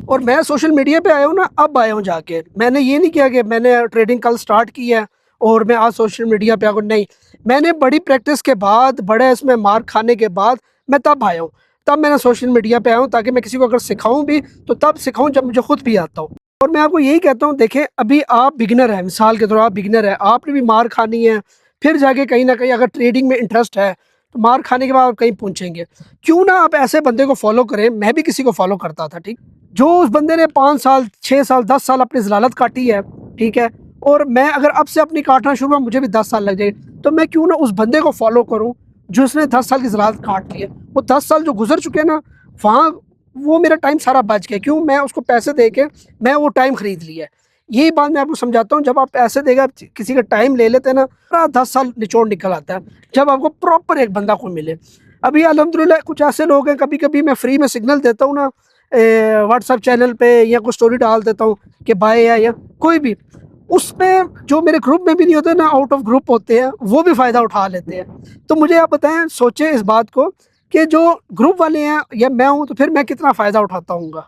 और मैं social media पे आया हूँ ना, अब आया हूँ जाके। मैंने ये नहीं किया कि मैंने ट्रेडिंग कल स्टार्ट की है और मैं आज सोशल मीडिया पे आ गया, नहीं। मैंने बड़ी प्रैक्टिस के बाद, बड़े इसमें मार खाने के बाद मैं तब आया हूँ। तब मैंने सोशल मीडिया पे आया हूँ ताकि मैं किसी को अगर सिखाऊँ भी तो तब सिखाऊँ जब मुझे खुद भी आता हो। और मैं आपको यही कहता हूँ, देखें अभी आप बिगिनर हैं, मिसाल के तौर आप बिगिनर हैं, आपने भी मार खानी है, फिर जाके कहीं न कहीं अगर ट्रेडिंग में इंटरेस्ट है, तो मार खाने के बाद आप कहीं पहुँचेंगे। क्यों ना आप ऐसे बंदे को फ़ॉलो करें, मैं भी किसी को फ़ॉलो करता था, ठीक? जो उस बंदे ने 5 साल, 6 साल, 10 साल अपनी ज़लालत काटी है, ठीक है? और मैं अगर अब से अपनी काटना शुरू हुआ, मुझे भी 10 साल लग जाएँगे, तो मैं क्यों ना उस बंदे को फ़ॉलो करूँ, जो उसने 10 साल की ज़लालत काट ली है। वो 10 साल जो गुज़र चुके हैं ना, वहाँ वो मेरा टाइम सारा बच गया। क्यों? मैं उसको पैसे दे के मैं वो टाइम खरीद लिया है। यही बात मैं आपको समझाता हूँ, जब आप पैसे देके आप किसी का टाइम ले लेते हैं ना, पूरा 10 साल निचोड़ निकल आता है, जब आपको प्रॉपर एक बंदा कोई मिले। अभी अल्हम्दुलिल्लाह कुछ ऐसे लोग हैं, कभी-कभी मैं फ्री में सिग्नल देता हूँ ना, व्हाट्सएप चैनल पे या कोई स्टोरी डाल देता हूँ कि बाय या कोई भी, उसमें जो मेरे ग्रुप में भी नहीं होते ना, आउट ऑफ ग्रुप होते हैं, वो भी फ़ायदा उठा लेते हैं। तो मुझे आप बताएँ, सोचें इस बात को कि जो ग्रुप वाले हैं या मैं हूँ, तो फिर मैं कितना फ़ायदा उठाता होऊँगा।